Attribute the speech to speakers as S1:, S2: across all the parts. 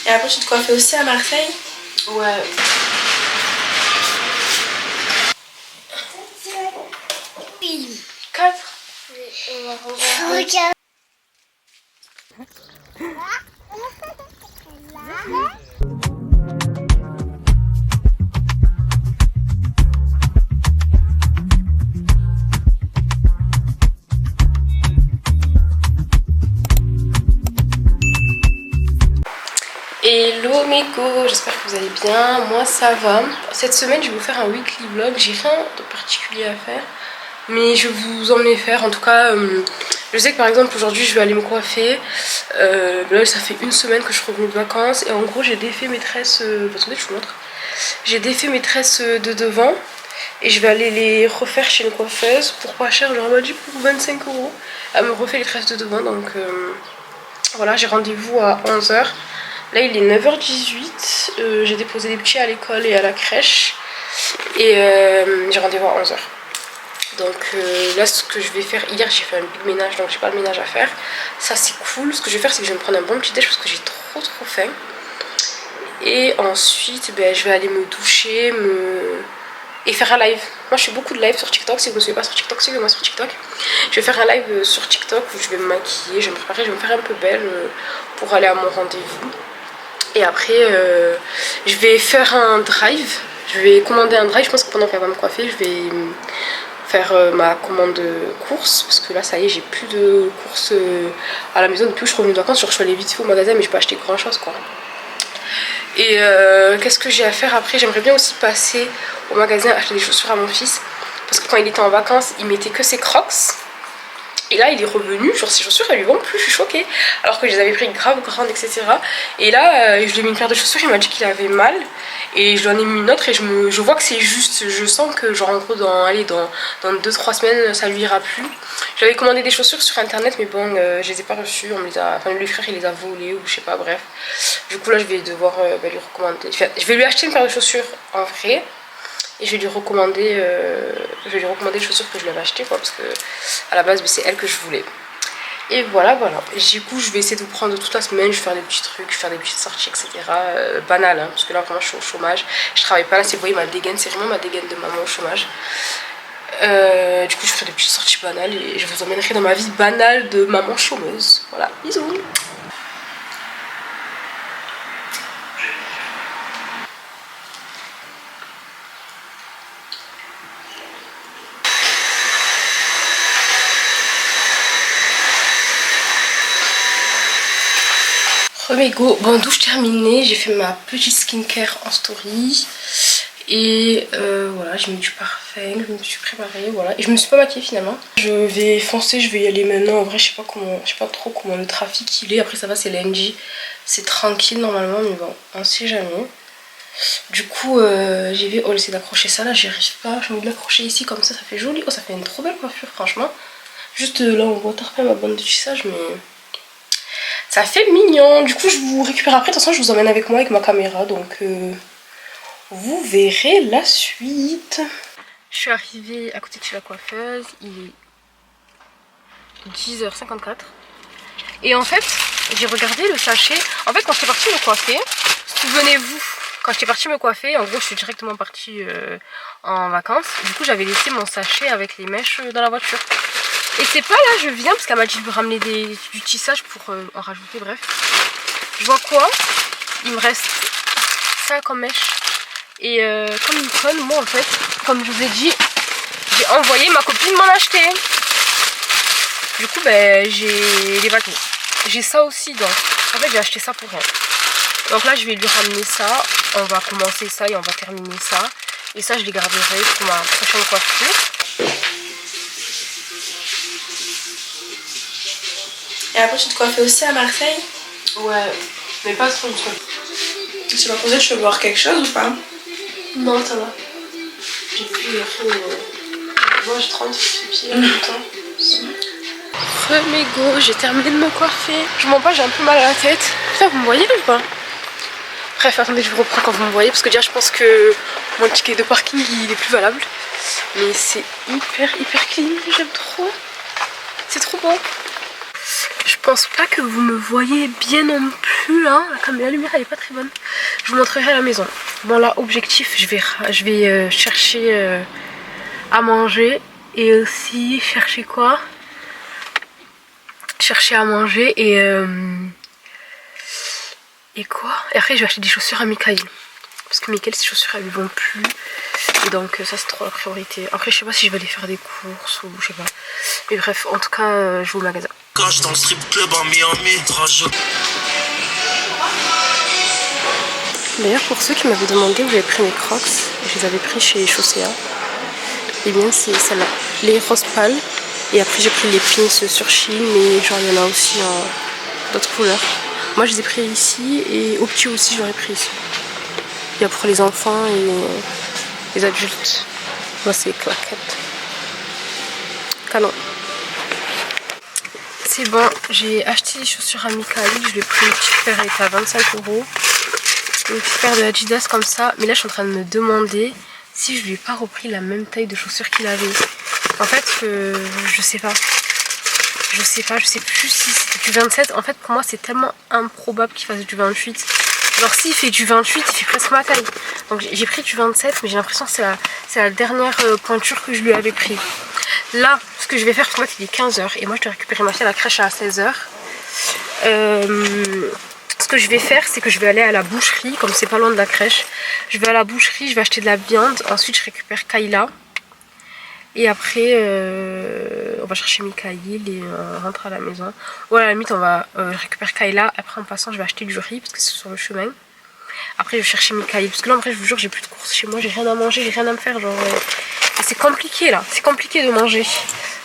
S1: Et après tu te coiffais aussi à Marseille?
S2: Ouais.
S1: Oui. 4. Regarde. Hello mes go, j'espère que vous allez bien, moi ça va. Cette semaine je vais vous faire un weekly vlog, j'ai rien de particulier à faire, mais je vais vous emmener faire. En tout cas, je sais que par exemple aujourd'hui je vais aller me coiffer. Là ça fait une semaine que je suis revenue de vacances et en gros j'ai défait mes tresses, attendez je vous montre. J'ai défait mes tresses de devant et je vais aller les refaire chez une coiffeuse pour pas cher, genre m'a dit pour 25 €. Elle me refait les tresses de devant, donc voilà, j'ai rendez-vous à 11 h. Là il est 9 h 18, j'ai déposé les petits à l'école et à la crèche et j'ai rendez-vous à 11 h. Donc là ce que je vais faire, hier j'ai fait un big ménage donc j'ai pas le ménage à faire. Ça c'est cool, ce que je vais faire c'est que je vais me prendre un bon petit déj parce que j'ai trop faim. Et ensuite je vais aller me doucher et faire un live. Moi je fais beaucoup de live sur TikTok, si vous ne me suivez pas sur TikTok, suivez-moi sur TikTok. Je vais faire un live sur TikTok où je vais me maquiller, je vais me préparer, je vais me faire un peu belle pour aller à mon rendez-vous. Et après je vais faire un drive, je vais commander un drive, je pense que pendant qu'elle va me coiffer je vais faire ma commande de courses parce que là ça y est j'ai plus de courses à la maison depuis que je suis revenue de vacances. Je suis allée vite fait au magasin mais j'ai pas acheté grand chose quoi. Et qu'est-ce que j'ai à faire après? J'aimerais bien aussi passer au magasin acheter des chaussures à mon fils parce que quand il était en vacances il mettait que ses crocs. Et là il est revenu, genre ses chaussures elles lui vont plus, je suis choquée. Alors que je les avais pris grave grandes etc. Et là je lui ai mis une paire de chaussures, il m'a dit qu'il avait mal. Et je lui en ai mis une autre et je vois que c'est juste, je sens que genre en gros dans 2-3 semaines ça lui ira plus. J'avais commandé des chaussures sur internet mais bon je les ai pas reçues, on me les a, enfin le frère il les a volées ou je sais pas, bref. Du coup là je vais devoir lui recommander, enfin, je vais lui acheter une paire de chaussures en vrai. Et je vais lui recommander les chaussures que je lui avais achetées quoi, parce que à la base c'est elle que je voulais. Et voilà. Du coup je vais essayer de vous prendre toute la semaine, je vais faire des petits trucs, je vais faire des petites sorties etc. Banales hein, parce que là vraiment je suis au chômage. Je travaille pas là, si vous voyez ma dégaine, c'est vraiment ma dégaine de maman au chômage. Du coup je ferai des petites sorties banales et je vous emmènerai dans ma vie banale de maman chômeuse. Voilà, bisous. Go, bon douche terminée, j'ai fait ma petite skincare en story et voilà, j'ai mis du parfum, je me suis préparée, voilà, et je me suis pas maquillée finalement. Je vais foncer, je vais y aller maintenant. En vrai je sais pas trop comment le trafic il est. Après ça va, c'est lundi, c'est tranquille normalement, mais bon on sait jamais. Du coup j'y vais. Oh, essayer d'accrocher ça là, j'y arrive pas. Je vais l'accrocher ici comme ça fait joli. Oh, ça fait une trop belle coiffure franchement. Juste là on voit pas ma bande de tissage mais ça fait mignon. Du coup je vous récupère après. De toute façon je vous emmène avec moi avec ma caméra. Donc vous verrez la suite. Je suis arrivée à côté de chez la coiffeuse. Il est 10 h 54. Et en fait j'ai regardé le sachet. En fait quand j'étais partie me coiffer, souvenez-vous, quand j'étais partie me coiffer, en gros je suis directement partie en vacances. Du coup j'avais laissé mon sachet avec les mèches dans la voiture. Et c'est pas là je viens parce qu'elle m'a dit de ramener du tissage pour en rajouter, bref. Je vois quoi? Il me reste ça comme mèche. Et comme une conne, moi en fait, comme je vous ai dit, j'ai envoyé ma copine m'en acheter. Du coup j'ai les vagues. J'ai ça aussi donc en fait j'ai acheté ça pour elle. Donc là je vais lui ramener ça. On va commencer ça et on va terminer ça. Et ça je les garderai pour ma prochaine coiffure. Et après tu te coiffais aussi à Marseille?
S2: Ouais, mais pas trop.
S1: Tu m'as posé, tu veux boire quelque chose ou pas?
S2: Non, ça va. J'ai plus le fond. Moi j'ai 30 pieds tout le temps.
S1: Go, j'ai terminé de me coiffer. Je mens pas, j'ai un peu mal à la tête. Putain, vous me voyez ou pas? Bref, attendez, je vous reprends quand vous me voyez parce que déjà je pense que mon ticket de parking il est plus valable. Mais c'est hyper clean, j'aime trop. C'est trop beau. Je pense pas que vous me voyez bien non plus là. Comme la lumière elle est pas très bonne. Je vous montrerai à la maison. Bon là, objectif, je vais chercher à manger. Et aussi chercher quoi? Chercher à manger et quoi? Et après je vais acheter des chaussures à Michael. Parce que Michael, ses chaussures elles lui vont plus. Et donc ça c'est trop la priorité. Après je sais pas si je vais aller faire des courses ou je sais pas. Mais bref, en tout cas je vais au magasin.
S3: Dans le strip club en Miami,
S1: D'ailleurs pour ceux qui m'avaient demandé où j'avais pris mes crocs, je les avais pris chez Chaussea. Et bien c'est celle-là, les roses pâles. Et après j'ai pris les pins sur Shein, mais genre il y en a aussi en d'autres couleurs. Moi je les ai pris ici et au petit aussi j'aurais pris ici. Il y a pour les enfants et les adultes. Moi c'est claquettes. Canon. C'est bon, j'ai acheté les chaussures à Michael, je lui ai pris une petite paire, elle était à 25 €. Une petite paire de Adidas comme ça, mais là je suis en train de me demander si je lui ai pas repris la même taille de chaussures qu'il avait. En fait, je sais pas. Je sais plus si c'est du 27. En fait, pour moi, c'est tellement improbable qu'il fasse du 28. Genre, s'il fait du 28, il fait presque ma taille. Donc, j'ai pris du 27, mais j'ai l'impression que c'est la dernière pointure que je lui avais pris. Là, ce que je vais faire, parce qu'en fait, il est 15 h. Et moi, je dois récupérer ma fille à la crèche à 16 h. Ce que je vais faire, c'est que je vais aller à la boucherie, comme c'est pas loin de la crèche. Je vais à la boucherie, je vais acheter de la viande. Ensuite, je récupère Kayla. Et après, on va chercher Michael et on rentre à la maison. Ou à la limite, on va récupérer Kayla. Après, en passant, je vais acheter du riz parce que c'est sur le chemin. Après, je vais chercher Michael. Parce que là, en vrai, je vous jure, j'ai plus de courses chez moi. J'ai rien à manger, j'ai rien à me faire. Genre, et c'est compliqué là. C'est compliqué de manger.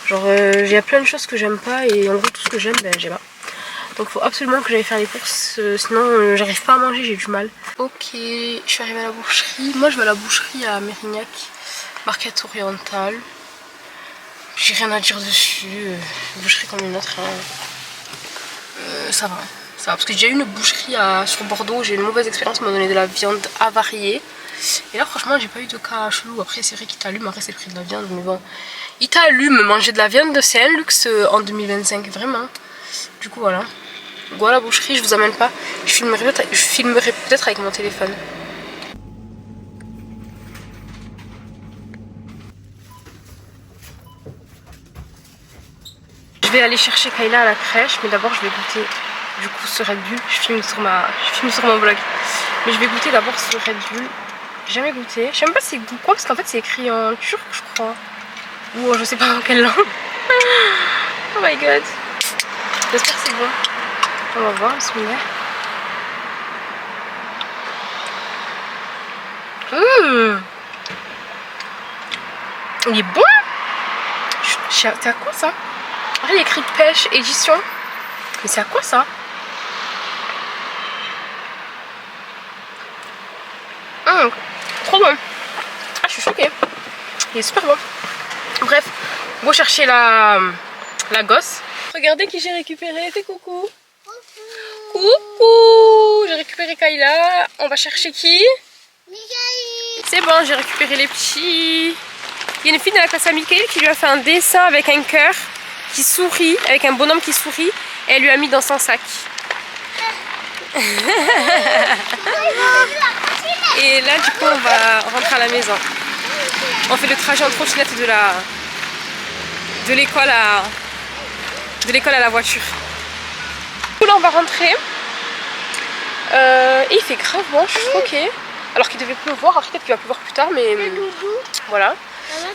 S1: Genre, il y a plein de choses que j'aime pas. Et en gros, tout ce que j'aime, ben, j'ai pas. Donc, il faut absolument que j'aille faire les courses. Sinon, j'arrive pas à manger, j'ai du mal. Ok, je suis arrivée à la boucherie. Moi, je vais à la boucherie à Mérignac. Marquette orientale. J'ai rien à dire dessus, boucherie comme une autre, ça va, parce que j'ai déjà eu une boucherie sur Bordeaux, j'ai eu une mauvaise expérience, ils m'ont donné de la viande avariée. Et là franchement j'ai pas eu de cas chelou, après c'est vrai qu'ils t'allument, après c'est pris de la viande, mais bon. Ils t'allument, manger de la viande c'est un luxe en 2025, vraiment. Du coup voilà, go à la boucherie, je vous amène pas, je filmerai peut-être avec mon téléphone. Je vais aller chercher Kayla à la crèche, mais d'abord je vais goûter du coup ce Red Bull. Je filme sur mon vlog. Mais je vais goûter d'abord ce Red Bull. J'ai jamais goûté. Je sais même pas c'est goût quoi, parce qu'en fait c'est écrit en turc je crois. Ou je sais pas en quelle langue. Oh my god. J'espère que c'est bon. On va voir, bismillah. Il est bon. C'est à quoi ça? Après il y a écrit pêche édition. Mais c'est à quoi ça? Trop bon. Ah je suis choquée. Il est super bon. Bref, on va chercher la gosse. Regardez qui j'ai récupéré. Fais coucou. Coucou. J'ai récupéré Kayla. On va chercher qui? C'est bon, j'ai récupéré les petits. Il y a une fille dans la classe à Michael qui lui a fait un dessin avec un cœur qui sourit, avec un bonhomme qui sourit, et elle lui a mis dans son sac. Et là du coup on va rentrer à la maison. On fait le trajet en trottinette de l'école à la voiture. Du coup là on va rentrer. Et il fait grave bon, je suis choquée. Alors qu'il devait pleuvoir, alors peut-être qu'il va pleuvoir plus tard, mais voilà.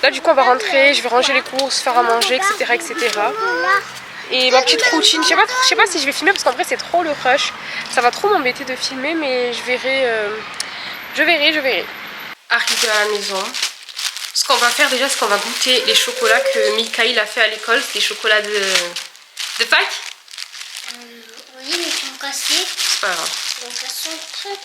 S1: Là du coup on va rentrer, je vais ranger les courses, faire à manger, etc. Et ma petite routine, je sais pas si je vais filmer parce qu'en vrai c'est trop le rush. Ça va trop m'embêter de filmer, mais je verrai. Arrivé à la maison, ce qu'on va faire déjà, c'est qu'on va goûter les chocolats que Michael a fait à l'école. C'est des chocolats de Pâques.
S2: Oui, mais ils sont cassés.
S1: C'est pas grave.
S2: Donc elles sont très...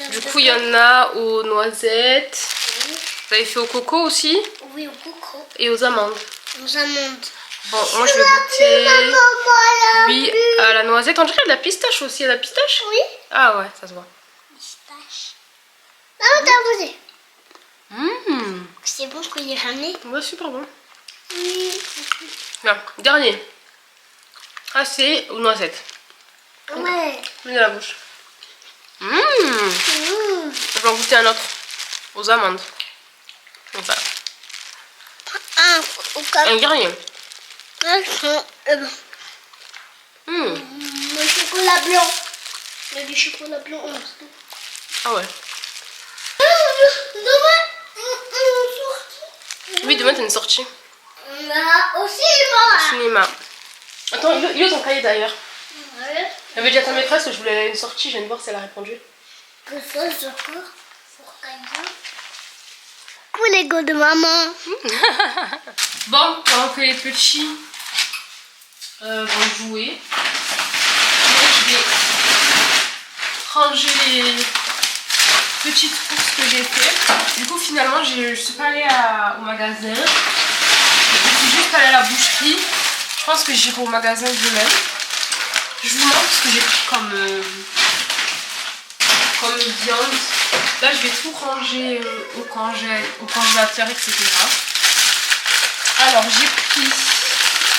S1: Du coup il y en a aux noisettes.
S2: Oui.
S1: Vous avez fait au coco aussi?
S2: Oui, au coco.
S1: Et aux amandes.
S2: Aux amandes.
S1: Bon, moi je vais goûter lui à la noisette. On dirait de la pistache aussi. Il y a de la pistache?
S2: Oui.
S1: Ah ouais, ça se voit.
S2: Pistache. Ah, t'as posé. C'est bon qu'il est ramené.
S1: Ouais, super bon.
S2: Oui.
S1: Bien, dernier. Tracé ou noisette.
S2: Ouais.
S1: Mets dans la bouche. Je vais en goûter un autre. Aux amandes. Enfin. Un rien.
S2: Le chocolat blanc. Il y a du chocolat blanc en dessous.
S1: Ah ouais.
S2: Demain, on
S1: Oui, demain t'as une sortie.
S2: au cinéma.
S1: Cinéma. Attends, il est où ton cahier d'ailleurs?
S2: Ouais.
S1: J'avais dit à ta maîtresse que je voulais aller à une sortie, je viens de voir si elle a répondu.
S2: Que ça, encore pour quelqu'un. Pour les go de maman.
S1: Bon, pendant que les petits vont jouer, moi je vais ranger les petites courses que j'ai fait. Du coup, finalement, je suis pas allée au magasin. Je suis juste allée à la boucherie. Je pense que j'irai au magasin demain. Je vous montre ce que j'ai pris comme viande. Là, je vais tout ranger au congélateur, etc. Alors, j'ai pris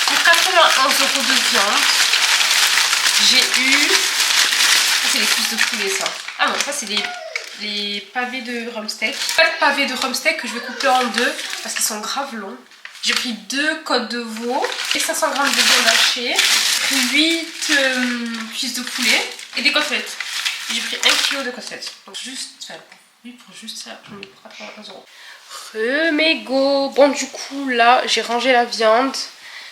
S1: pour 91 € de viande. J'ai eu... Ça, c'est les cuisses de poulet, ça. Ah non, ça, c'est les pavés de rumsteak. 4 pavés de rumsteak que je vais couper en deux parce qu'ils sont grave longs. J'ai pris 2 côtes de veau et 500 g de viande hachée. J'ai pris 8 cuisses de poulet et des côtelettes. J'ai pris 1 kg de côtelettes. Donc juste, enfin, oui, pour juste ça, je me prends 91 €. Remégo. Bon, du coup, là, j'ai rangé la viande.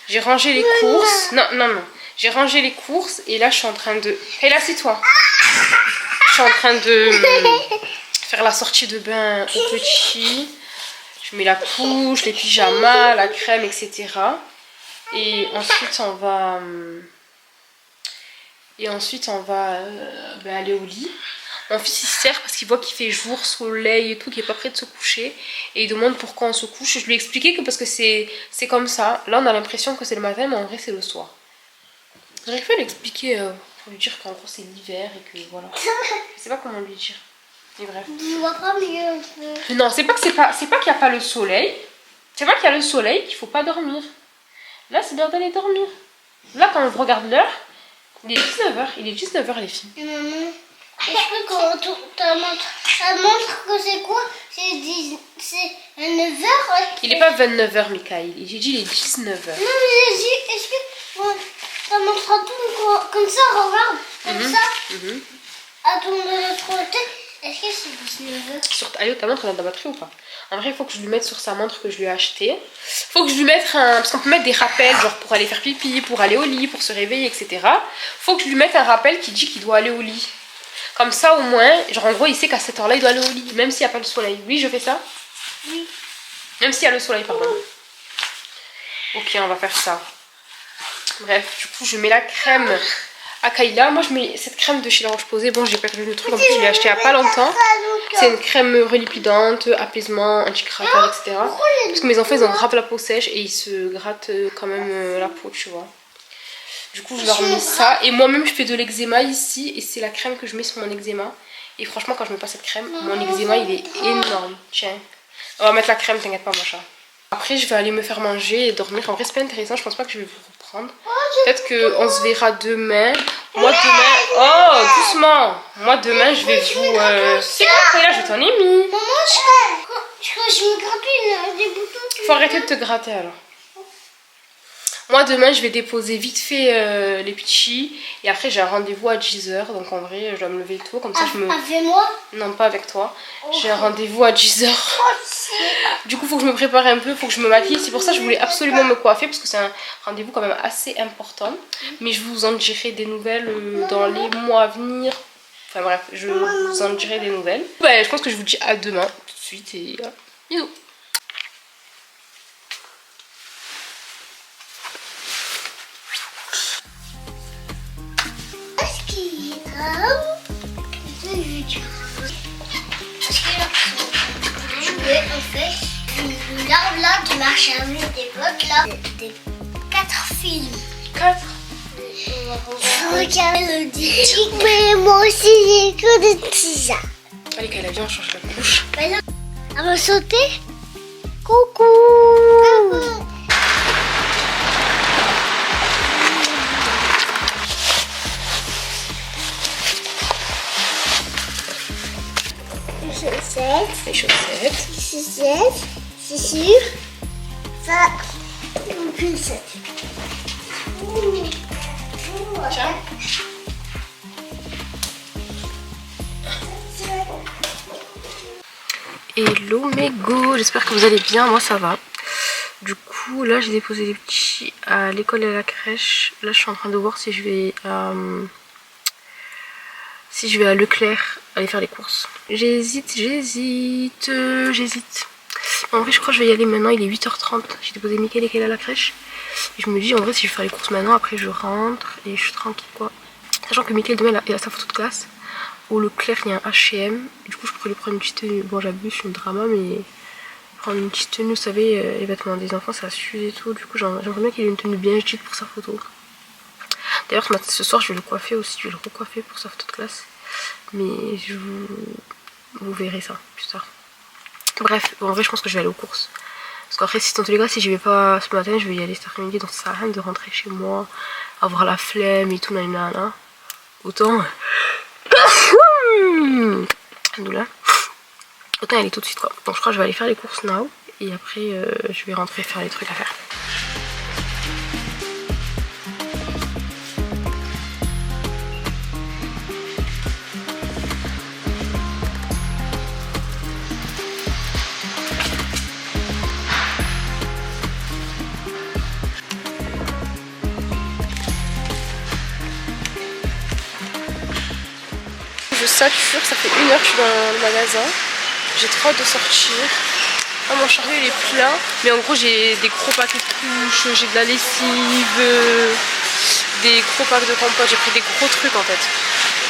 S1: J'ai rangé les courses. Non. J'ai rangé les courses et là, je suis en train de... Hey, là, c'est toi. Je suis en train de faire la sortie de bain au petit. Je mets la couche, les pyjamas, la crème, etc. Et ensuite, on va... aller au lit. Mon fils il se sert parce qu'il voit qu'il fait jour, soleil et tout, qu'il n'est pas prêt de se coucher. Et il demande pourquoi on se couche. Je lui ai expliqué que parce que c'est comme ça. Là on a l'impression que c'est le matin, mais en vrai c'est le soir. J'arrive pas à l'expliquer pour lui dire qu'en gros c'est l'hiver et que voilà. Je sais pas comment lui dire. Mais bref.
S2: Je vois pas mieux.
S1: Non, c'est pas qu'il n'y a pas le soleil. C'est pas qu'il y a le soleil qu'il faut pas dormir. Là c'est l'heure d'aller dormir. Là quand on regarde l'heure, il est 19h. Il est 19h les filles.
S2: Maman, est-ce que quand ta montre, ça montre que c'est quoi? C'est 9h.
S1: Il est pas 29h, Mikaël. J'ai dit il est 19h.
S2: Non, mais j'ai dit, est-ce que ça montrera tout comme ça, regarde, comme ça. À ton autre côté, est-ce que c'est 19h?
S1: Allez, ta montre elle a de la batterie ou pas? En vrai, il faut que je lui mette sur sa montre que je lui ai achetée. Faut que je lui mette parce qu'on peut mettre des rappels, genre pour aller faire pipi, pour aller au lit, pour se réveiller, etc. Faut que je lui mette un rappel qui dit qu'il doit aller au lit. Comme ça, au moins, genre en gros, il sait qu'à cette heure-là, il doit aller au lit, même s'il n'y a pas le soleil. Oui, je fais ça?
S2: Oui.
S1: Même s'il y a le soleil, pardon. Ok, on va faire ça. Bref, du coup, je mets la crème à Kayla. Moi, je mets cette crème de chez La Roche-Posay. Bon, j'ai perdu le truc, en plus, je l'ai acheté il n'y a pas longtemps. C'est une crème relipidante, apaisement, anti-craquage, etc. Parce que mes enfants, ils ont grave la peau sèche et ils se grattent quand même la peau, tu vois. Du coup, je leur mets ça. Et moi-même, je fais de l'eczéma ici. Et c'est la crème que je mets sur mon eczéma. Et franchement, quand je mets pas cette crème, mon eczéma, il est énorme. Tiens. On va mettre la crème, t'inquiète pas, mon chat. Après, je vais aller me faire manger et dormir. En vrai, c'est pas intéressant. Je pense pas que je vais vous reprendre. Peut-être qu'on se verra demain. Moi, demain... Oh, doucement. Moi, demain, je vais vous... C'est quoi, là, je t'en ai mis.
S2: Maman, je me gratte des boutons.
S1: Faut arrêter de te gratter, alors. Moi demain je vais déposer vite fait les petits et après j'ai un rendez-vous à 10h, donc en vrai je dois me lever tôt comme ça je me...
S2: Avec moi?
S1: Non, pas avec toi. J'ai un rendez-vous à 10h. Du coup faut que je me prépare un peu, faut que je me maquille. C'est pour ça que je voulais absolument me coiffer parce que c'est un rendez-vous quand même assez important. Mais je vous en dirai des nouvelles dans les mois à venir. Enfin bref, je vous en dirai des nouvelles. Ouais, je pense que je vous dis à demain tout de suite et voilà. Bisous.
S2: En fait, une larve là qui marche avec des blocs là, des 4 films.
S1: 4.
S2: Regarde le dit. Mais moi aussi j'ai que des petits.
S1: Allez, Kayla, viens, on change la couche.
S2: Elle va sauter. Coucou.
S1: Les chaussettes.
S2: C'est sûr. Ça, une pincette.
S1: Tiens. Hello mes go, j'espère que vous allez bien, moi ça va. Du coup là j'ai déposé les petits à l'école et à la crèche. Là je suis en train de voir si je vais à Leclerc aller faire les courses. J'hésite. En vrai je crois que je vais y aller maintenant, il est 8h30. J'ai déposé Mickaël et Kayla à la crèche. Et je me dis en vrai si je vais faire les courses maintenant, après je rentre et je suis tranquille quoi. Sachant que Mickaël demain il a sa photo de classe. Au Leclerc il y a un H&M. Du coup je pourrais lui prendre une petite tenue. Bon j'abuse, je suis une drama mais prendre une petite tenue, vous savez, les vêtements des enfants ça s'use et tout. Du coup j'aimerais bien qu'il ait une tenue bien utile pour sa photo. D'ailleurs ce soir je vais le coiffer aussi, je vais le recoiffer pour sa photo de classe. Mais vous verrez ça plus tard. Bref, en vrai je pense que je vais aller aux courses. Parce qu'après si dans tous les cas si je vais pas ce matin je vais y aller cet après-midi. Donc ça sert à rien de rentrer chez moi, avoir la flemme et tout nanana. Autant autant y aller tout de suite quoi. Donc je crois que je vais aller faire les courses now. Et après je vais rentrer faire les trucs à faire. Je sature, ça fait 1 heure que je suis dans le magasin. J'ai trop hâte de sortir. Ah, mon chariot il est plein. Mais en gros j'ai des gros paquets de couches, j'ai de la lessive, des gros packs de compotes. J'ai pris des gros trucs en fait.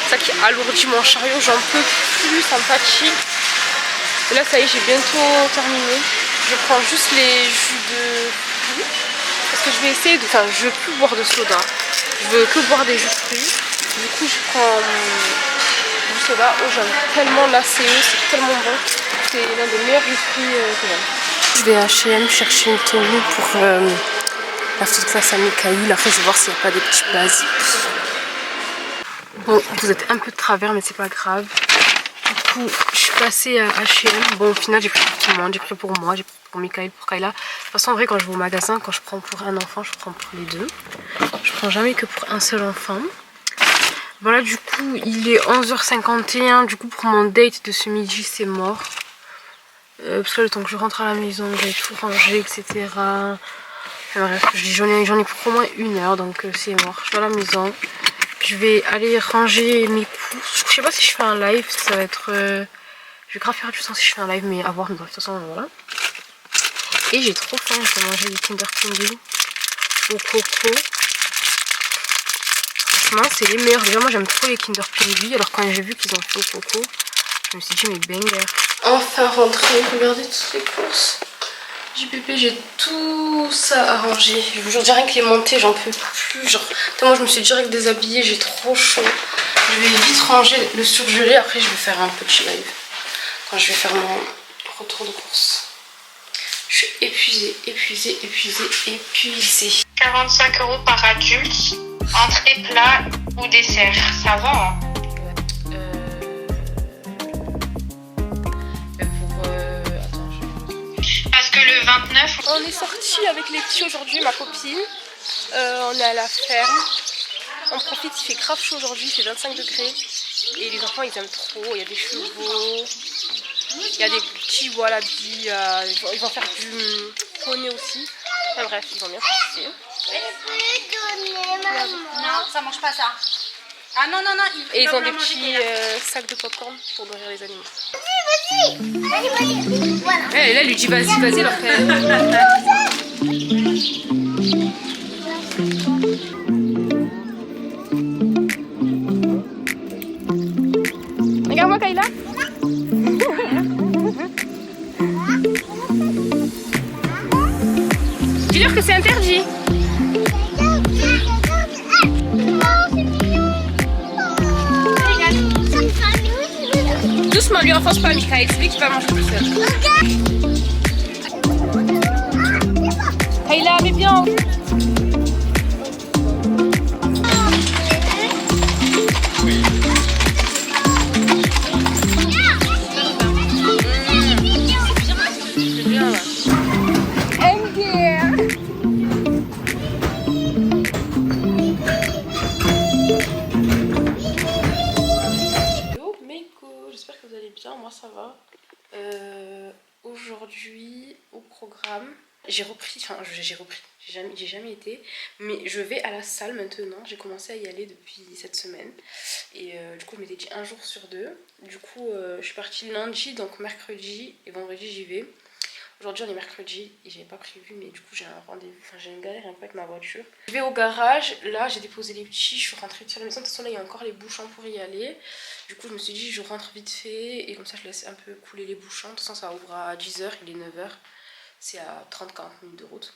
S1: Ça qui alourdit mon chariot, j'en peux plus, ça me fatigue. Et là ça y est, j'ai bientôt terminé. Je prends juste les jus de fruits. Parce que je vais essayer de... Enfin je veux plus boire de soda. Je veux que boire des jus de fruits. Du coup je prends... soda. Oh j'aime tellement la CE, c'est tellement bon. C'est l'un des meilleurs jus de fruits que j'aime. Je vais à H&M chercher une tenue pour la photo de classe à Mickaël. Après je vais voir s'il n'y a pas des petits basiques. Bon vous êtes un peu de travers mais c'est pas grave. Du coup je suis passée à H&M. Bon au final j'ai pris pour tout le monde, j'ai pris pour moi, j'ai pris pour Mickaël, pour Kayla. De toute façon en vrai quand je vais au magasin, quand je prends pour un enfant, je prends pour les deux. Je prends jamais que pour un seul enfant. Voilà du coup il est 11h51, du coup pour mon date de ce midi c'est mort. Parce que le temps que je rentre à la maison, j'ai tout rangé etc. Enfin, bref, j'en ai pour au moins 1 heure donc c'est mort. Je vais à la maison, je vais aller ranger mes courses. Je sais pas si je fais un live, parce que ça va être... je vais grave faire du temps si je fais un live mais à voir, mais de toute façon voilà. Et j'ai trop faim, je vais manger des Kinder Candy au coco. C'est les meilleurs. Déjà moi j'aime trop les Kinder Candy. Alors quand j'ai vu qu'ils ont fait au coco, je me suis dit mais banger. Enfin rentré, regardez toutes les courses. JPP, j'ai tout ça à ranger. Je vous jure rien que les montées j'en peux plus. Genre moi je me suis direct déshabillée, j'ai trop chaud. Je vais vite ranger le surgelé. Après je vais faire un petit live quand je vais faire mon retour de course. Je suis épuisée.
S4: 45 € par adulte. Entrée, plat ou dessert, ça va hein?
S1: Attends,
S4: Parce que le 29...
S1: On est sorti avec les petits aujourd'hui, ma copine. On est à la ferme. On profite, il fait grave chaud aujourd'hui, il fait 25 degrés. Et les enfants ils aiment trop, il y a des chevaux. Il y a des petits wallabies, ils vont faire du poney aussi. Enfin bref, ils vont bien profiter.
S5: Non, ça mange pas ça. Ah non.
S1: Et ils ont des petits sacs de popcorn pour nourrir les animaux.
S2: Vas-y. Voilà.
S1: Elle, là, elle lui dit vas-y, alors qu'elle... Regarde-moi, Kayla. Dis-leur que c'est interdit. Doucement, lui enfonce pas Mickaël, c'est lui qui va manger tout seul. Kayla, mais bien. bien, moi ça va. Aujourd'hui, au programme, j'ai repris, j'ai jamais été, mais je vais à la salle maintenant. J'ai commencé à y aller depuis cette semaine. Et du coup, je m'étais dit un jour sur deux. Du coup, je suis partie lundi, donc mercredi et vendredi, j'y vais. Aujourd'hui on est mercredi et j'avais pas prévu, mais du coup j'ai un rendez-vous, enfin j'ai une galère un peu avec ma voiture. Je vais au garage, là j'ai déposé les petits, je suis rentrée sur la maison, de toute façon là il y a encore les bouchons pour y aller. Du coup je me suis dit je rentre vite fait et comme ça je laisse un peu couler les bouchons. De toute façon ça ouvre à 10h, il est 9h, c'est à 30-40 minutes de route.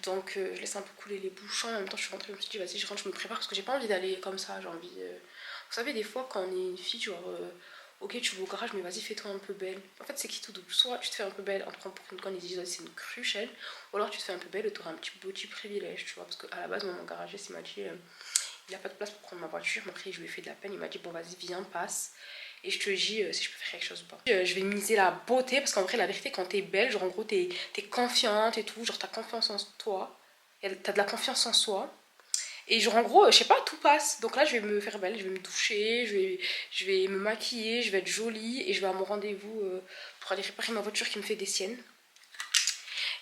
S1: Donc je laisse un peu couler les bouchons, en même temps je suis rentrée, je me suis dit vas-y je rentre, je me prépare parce que j'ai pas envie d'aller comme ça, j'ai envie... Vous savez des fois quand on est une fille genre... Ok, tu vas au garage, mais vas-y, fais-toi un peu belle. En fait, c'est qui tout double. Soit tu te fais un peu belle, on te prend pour une conne, ils disent c'est une cruche, elle. Ou alors tu te fais un peu belle et tu auras un petit privilège, tu vois. Parce qu'à la base, mon garagiste, il m'a dit il n'a pas de place pour prendre ma voiture. Mais après, je lui ai fait de la peine. Il m'a dit bon, vas-y, viens, passe. Et je te dis si je peux faire quelque chose ou pas. Je vais miser la beauté parce qu'en vrai, la vérité, quand t'es belle, genre en gros, t'es confiante et tout. Genre, t'as confiance en toi. T'as de la confiance en soi. Et genre en gros, je sais pas, tout passe. Donc là, je vais me faire belle, je vais me doucher, je vais me maquiller, je vais être jolie et je vais à mon rendez-vous pour aller réparer ma voiture qui me fait des siennes.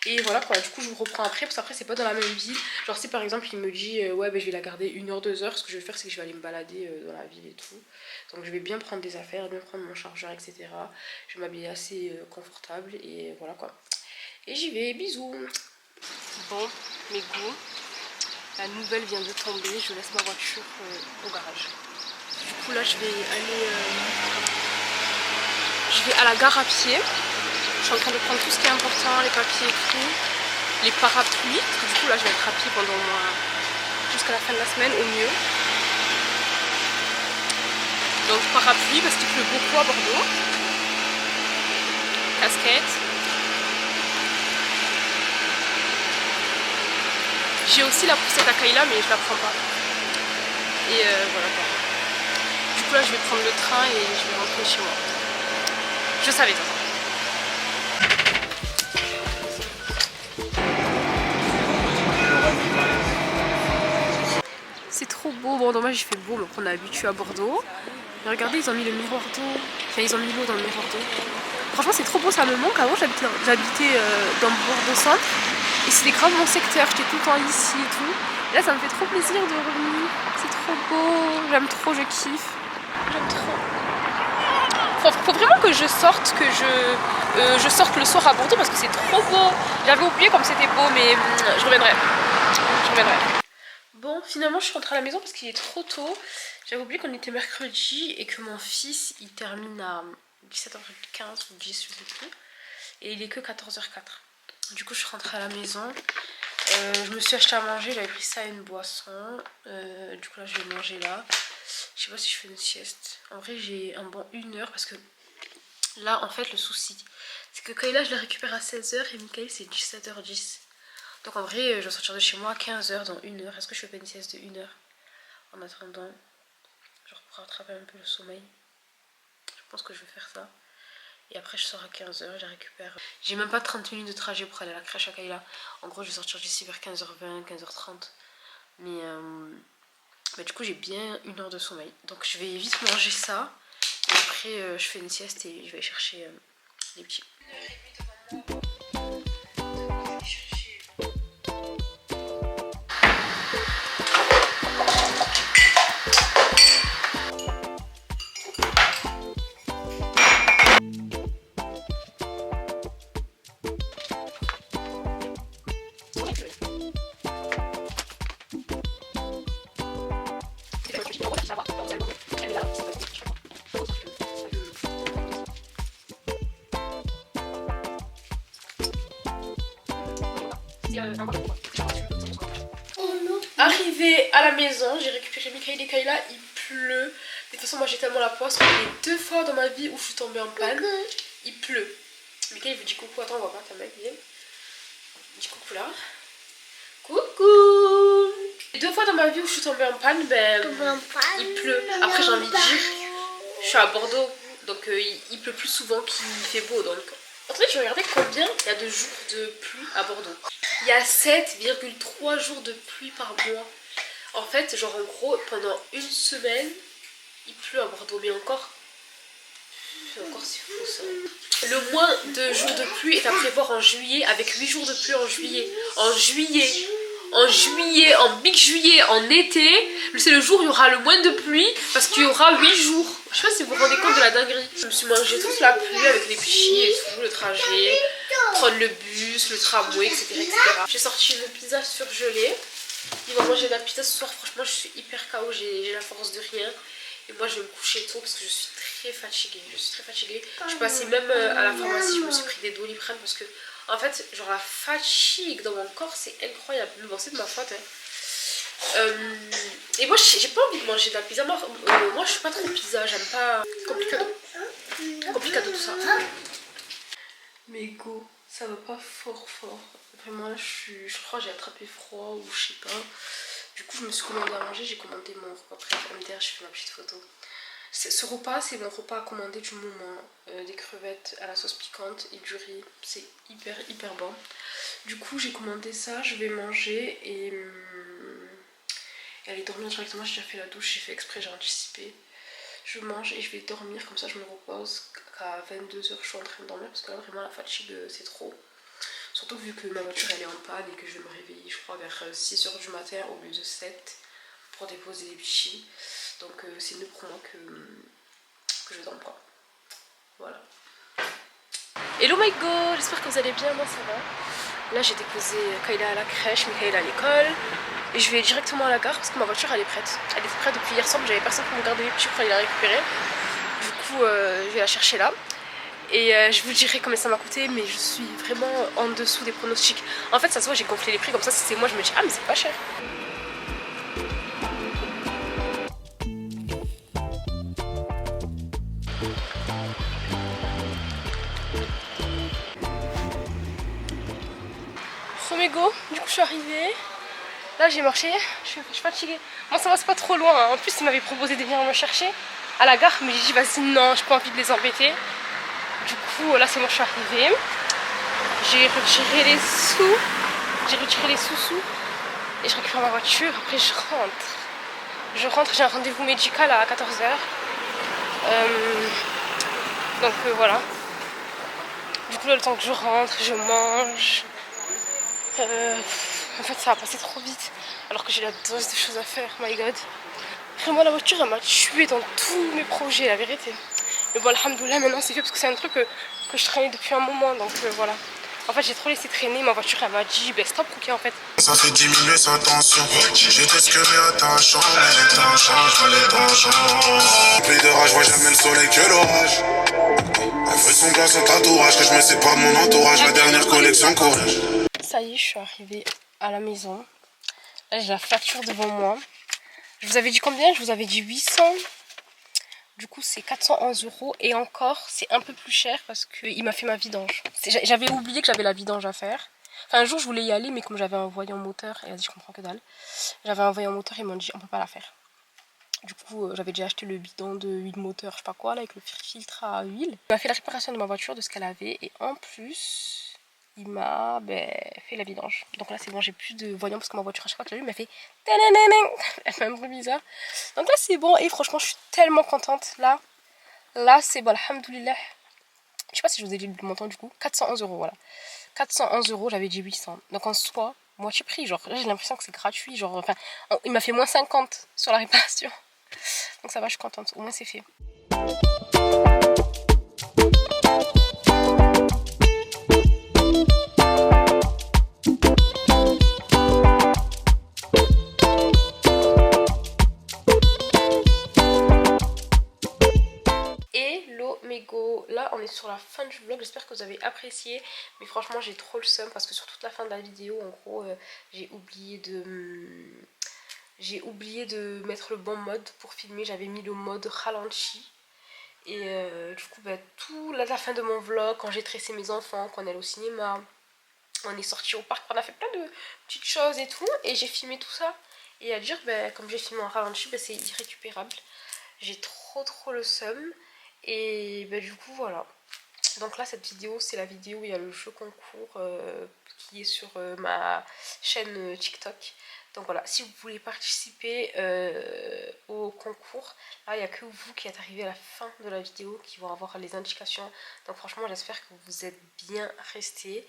S1: Et voilà quoi, du coup je vous reprends après parce qu'après c'est pas dans la même ville. Genre si par exemple il me dit ouais ben je vais la garder 1 heure, 2 heures, ce que je vais faire c'est que je vais aller me balader dans la ville et tout. Donc je vais bien prendre des affaires, bien prendre mon chargeur, etc. Je vais m'habiller assez confortable et voilà quoi. Et j'y vais, bisous. Bon, mes goûts. La nouvelle vient de tomber, je laisse ma voiture au garage. Du coup là je vais à la gare à pied. Je suis en train de prendre tout ce qui est important, les papiers écrits, les parapluies. Du coup là je vais être à pied jusqu'à la fin de la semaine au mieux. Donc parapluie parce qu'il pleut beaucoup à Bordeaux. Casquette. J'ai aussi la poussette à Kayla mais je la prends pas. Et voilà quoi. Du coup là je vais prendre le train et je vais rentrer chez moi. Je savais de toute façon. C'est trop beau. Bon dommage il fait beau mais on est habitué à Bordeaux. Mais regardez ils ont mis le miroir d'eau. Enfin ils ont mis l'eau dans le miroir d'eau. Franchement c'est trop beau, ça me manque. Avant j'habitais dans Bordeaux centre. Et c'était grave mon secteur, j'étais tout le temps ici et tout. Et là ça me fait trop plaisir de revenir. C'est trop beau, j'aime trop, je kiffe. J'aime trop. Faut vraiment que je sorte, je sorte le soir à Bordeaux parce que c'est trop beau. J'avais oublié comme c'était beau mais je reviendrai. Bon finalement je suis rentrée à la maison parce qu'il est trop tôt. J'avais oublié qu'on était mercredi et que mon fils il termine à 17h15 ou 10 je sais plus. Et il est que 14h04. Du coup je suis rentrée à la maison, je me suis acheté à manger, j'avais pris ça et une boisson, du coup là je vais manger là, je sais pas si je fais une sieste, en vrai j'ai un bon 1 heure parce que là en fait le souci c'est que Kayla je la récupère à 16h et Michael c'est 17h10, donc en vrai je dois sortir de chez moi à 15h dans 1 heure, est-ce que je fais pas une sieste de 1 heure en attendant, genre pour rattraper un peu le sommeil, je pense que je vais faire ça. Et après je sors à 15h, je la récupère. J'ai même pas 30 minutes de trajet pour aller à la crèche à Kayla. En gros je vais sortir d'ici vers 15h20, 15h30. Mais du coup j'ai bien 1 heure de sommeil. Donc je vais vite manger ça. Et après je fais une sieste et je vais chercher les petits. Arrivé à la maison, j'ai récupéré Michael et Kayla, il pleut. De toute façon moi j'ai tellement la poisse, il y a 2 fois dans ma vie où je suis tombée en panne. Il pleut. Michael vous dit coucou, attends on voit pas ta mec, viens. Dis coucou là. Coucou. 2 fois dans ma vie où je suis tombée en panne, il pleut. Après j'ai envie de dire, je suis à Bordeaux, donc il pleut plus souvent qu'il fait beau. Donc en fait je regardais combien il y a de jours de pluie à Bordeaux. Il y a 7,3 jours de pluie par mois. En fait, genre en gros, pendant 1 semaine, il pleut à Bordeaux. Mais encore, Encore c'est fou ça. Le moins de jours de pluie est à prévoir en juillet, avec 8 jours de pluie en juillet. En big juillet, en été, c'est le jour où il y aura le moins de pluie parce qu'il y aura 8 jours. Je sais pas si vous vous rendez compte de la dinguerie. Je me suis mangé toute la pluie avec les pichis et tout, le trajet, prendre le bus, le tramway, etc. etc. J'ai sorti une pizza surgelée. Il va manger de la pizza ce soir. Franchement, je suis hyper KO, j'ai la force de rien. Et moi, je vais me coucher tôt parce que je suis très fatiguée. Je suis passée même à la pharmacie, je me suis pris des Doliprane parce que, en fait, genre la fatigue dans mon corps, c'est incroyable. Bon, c'est de ma faute. Hein. Et moi, j'ai pas envie de manger de la pizza. Moi, je suis pas trop pizza. J'aime pas complicado tout ça. Mais go, ça va pas fort. Vraiment, là, je crois que j'ai attrapé froid ou je sais pas. Du coup, je me suis commandé à manger. J'ai commandé mon repas prêt MDR. Je fais ma petite photo. Ce repas, c'est mon repas à commander du moment. Des crevettes à la sauce piquante et du riz. C'est hyper bon. Du coup, j'ai commandé ça. Je vais manger et aller dormir directement. J'ai déjà fait la douche. J'ai fait exprès, j'ai anticipé. Je mange et je vais dormir. Comme ça, je me repose. À 22h, je suis en train de dormir parce que là, vraiment, la fatigue, c'est trop. Surtout vu que ma voiture elle est en panne et que je vais me réveiller je crois vers 6h du matin au lieu de 7 pour déposer les bichis. Donc c'est mieux pour moi que je dorme quoi. Voilà. Hello my god, j'espère que vous allez bien, moi ça va. Là j'ai déposé Kayla à la crèche, Mikaël à l'école. Et je vais directement à la gare parce que ma voiture elle est prête. Elle était prête depuis hier soir mais j'avais personne pour me garder les petits pour aller la récupérer. Du coup je vais la chercher là. Et je vous dirai combien ça m'a coûté, mais je suis vraiment en dessous des pronostics. En fait, ça se voit, j'ai gonflé les prix, comme ça, si c'est moi, je me dis, ah, mais c'est pas cher. Somégo, du coup, je suis arrivée. Là, j'ai marché, je suis fatiguée. Moi, ça va, c'est pas trop loin. Hein. En plus, ils m'avaient proposé de venir me chercher à la gare, mais j'ai dit, vas-y, non, j'ai pas envie de les embêter. Du coup, là, c'est bon, je suis arrivée. J'ai retiré les sous. Et je récupère ma voiture. Après, je rentre, j'ai un rendez-vous médical à 14h. Donc, voilà. Du coup, là, le temps que je rentre, je mange. En fait, ça va passer trop vite. Alors que j'ai la dose de choses à faire. My god. Vraiment, la voiture, elle m'a tuée dans tous mes projets, la vérité. Mais bon, alhamdoulilah, maintenant c'est fait parce que c'est un truc que je traînais depuis un moment, donc voilà. En fait, j'ai trop laissé traîner, ma voiture, elle m'a dit, ben stop, ok, en fait.
S3: Ça fait diminuer sa tension. J'étais ce que mais attachant. Mais les temps changent. Plus de rage, vois jamais le soleil que l'orage. Elle fait son place au tatouage. Que je me sépare de mon entourage. La dernière collection courage.
S1: Ça y est, je suis arrivée à la maison. Là, j'ai la facture devant moi. Je vous avais dit combien? Je vous avais dit 800. Du coup, c'est 411 € et encore, c'est un peu plus cher parce qu'il m'a fait ma vidange. J'avais oublié que j'avais la vidange à faire. Enfin, un jour, je voulais y aller, mais comme j'avais un voyant moteur, et elle a dit, je comprends que dalle. J'avais un voyant moteur, ils m'ont dit, on peut pas la faire. Du coup, j'avais déjà acheté le bidon de huile moteur, je sais pas quoi, là, avec le filtre à huile. Il m'a fait la réparation de ma voiture, de ce qu'elle avait, et en plus, il m'a fait la vidange. Donc là, c'est bon, j'ai plus de voyant parce que ma voiture, à chaque fois que je l'ai eu, elle m'a fait... Elle fait un bruit bizarre. Donc là, c'est bon, et franchement, je suis tellement contente, là. Là, c'est bon, alhamdoulilah. Je sais pas si je vous ai dit le montant du coup. 411 €, voilà. 411 €, j'avais dit 800. Donc en soi, moitié prix. Genre, là, j'ai l'impression que c'est gratuit. Genre, enfin, il m'a fait moins 50 sur la réparation. Donc ça va, je suis contente. Au moins, c'est fait. Là on est sur la fin du vlog, j'espère que vous avez apprécié, mais franchement j'ai trop le seum parce que sur toute la fin de la vidéo en gros j'ai oublié de mettre le bon mode pour filmer. J'avais mis le mode ralenti et du coup tout la fin de mon vlog, quand j'ai tressé mes enfants, quand on est allé au cinéma, on est sorti au parc, on a fait plein de petites choses et tout, et j'ai filmé tout ça, et à dire comme j'ai filmé en ralenti, c'est irrécupérable. J'ai trop le seum. Et du coup voilà. Donc là cette vidéo c'est la vidéo où il y a le jeu concours qui est sur ma chaîne TikTok. Donc voilà, si vous voulez participer au concours, là il n'y a que vous qui êtes arrivé à la fin de la vidéo qui vont avoir les indications. Donc franchement j'espère que vous êtes bien restés.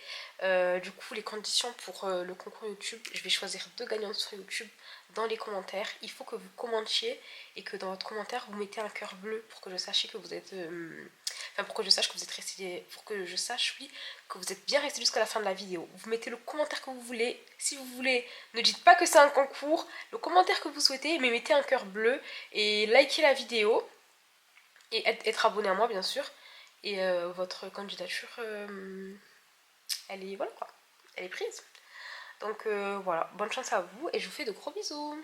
S1: Du coup les conditions pour le concours YouTube, je vais choisir 2 gagnants sur YouTube dans les commentaires. Il faut que vous commentiez et que dans votre commentaire vous mettez un cœur bleu pour que je sache que vous êtes... pour que je sache que vous êtes resté, pour que je sache, oui, que vous êtes bien resté jusqu'à la fin de la vidéo. Vous mettez le commentaire que vous voulez. Si vous voulez, ne dites pas que c'est un concours. Le commentaire que vous souhaitez, mais mettez un cœur bleu et likez la vidéo et être abonné à moi, bien sûr. Et votre candidature, elle est voilà quoi, elle est prise. Donc voilà, bonne chance à vous et je vous fais de gros bisous.